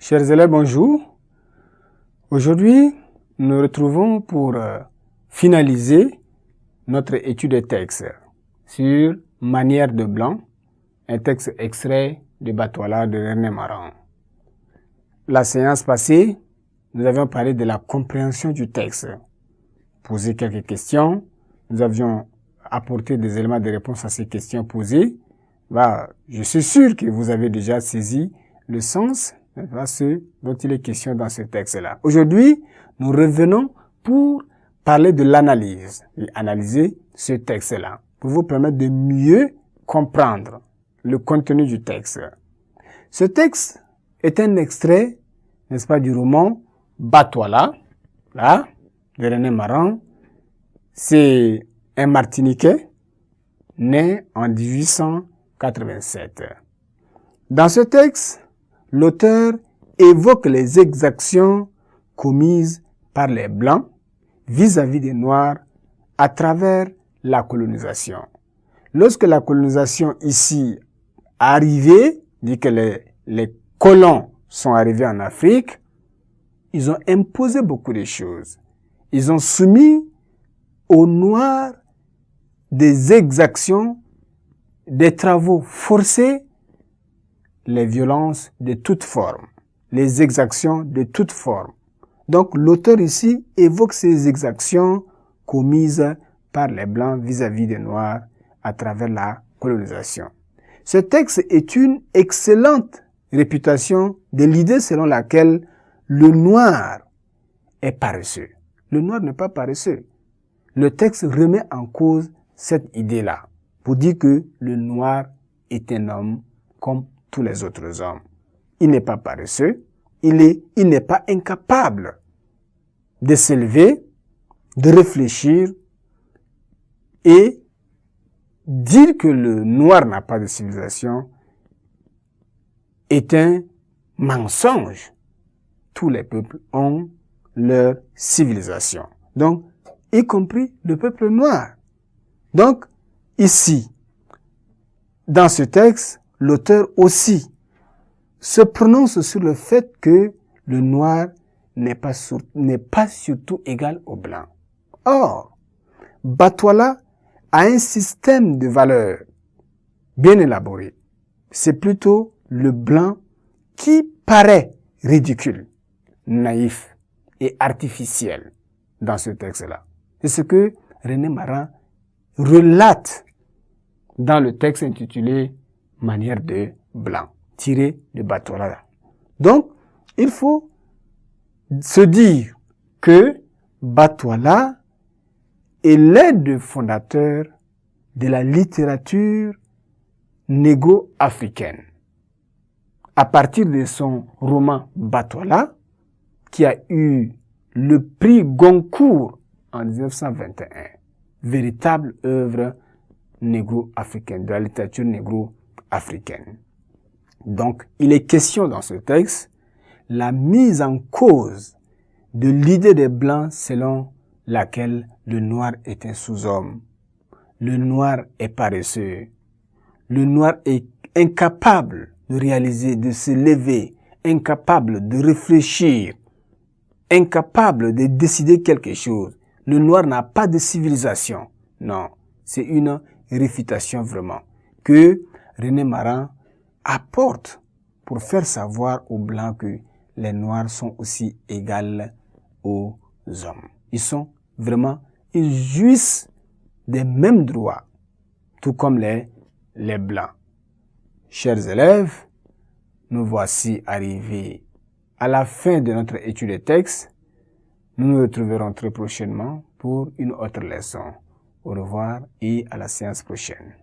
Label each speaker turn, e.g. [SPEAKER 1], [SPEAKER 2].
[SPEAKER 1] Chers élèves, bonjour. Aujourd'hui, nous nous retrouvons pour finaliser notre étude de texte sur Manière de blanc, un texte extrait de Batoila de René Maran. La séance passée, nous avions parlé de la compréhension du texte, posé quelques questions, nous avions apporté des éléments de réponse à ces questions posées. Je suis sûr que vous avez déjà saisi le sens, ce dont il est question dans ce texte-là. Aujourd'hui, nous revenons pour parler de l'analyse et analyser ce texte-là pour vous permettre de mieux comprendre le contenu du texte. Ce texte est un extrait, n'est-ce pas, du roman Batoila, là, de René Maran. C'est un Martiniquais né en 1887. Dans ce texte, l'auteur évoque les exactions commises par les Blancs vis-à-vis des Noirs à travers la colonisation. Lorsque la colonisation ici arrivée, dit que les colons sont arrivés en Afrique, ils ont imposé beaucoup de choses. Ils ont soumis aux Noirs des exactions, des travaux forcés, les violences de toute forme, les exactions de toute forme. Donc l'auteur ici évoque ces exactions commises par les Blancs vis-à-vis des Noirs à travers la colonisation. Ce texte est une excellente réputation de l'idée selon laquelle le Noir est paresseux. Le Noir n'est pas paresseux. Le texte remet en cause cette idée-là pour dire que le Noir est un homme comme tous les autres hommes. Il n'est pas paresseux, il n'est pas incapable de s'élever, de réfléchir et dire que le Noir n'a pas de civilisation est un mensonge. Tous les peuples ont leur civilisation. Donc, y compris le peuple noir. Donc, ici, dans ce texte, l'auteur aussi se prononce sur le fait que le noir n'est pas surtout égal au blanc. Or, Batoila a un système de valeurs bien élaboré. C'est plutôt le blanc qui paraît ridicule, naïf et artificiel dans ce texte-là. C'est ce que René Maran relate dans le texte intitulé Manière de blanc, tiré de Batoila. Donc, il faut se dire que Batoila est l'aide fondateur de la littérature négro-africaine. À partir de son roman Batoila, qui a eu le prix Goncourt en 1921, véritable œuvre négro-africaine, de la littérature négro-africaine. Donc, il est question dans ce texte la mise en cause de l'idée des Blancs selon laquelle le noir est un sous-homme, le noir est paresseux, le noir est incapable de réaliser, de se lever, incapable de réfléchir, incapable de décider quelque chose. Le noir n'a pas de civilisation. Non, c'est une réfutation vraiment que René Maran apporte pour faire savoir aux Blancs que les Noirs sont aussi égaux aux hommes. Ils jouissent des mêmes droits, tout comme les Blancs. Chers élèves, nous voici arrivés à la fin de notre étude de texte. Nous nous retrouverons très prochainement pour une autre leçon. Au revoir et à la séance prochaine.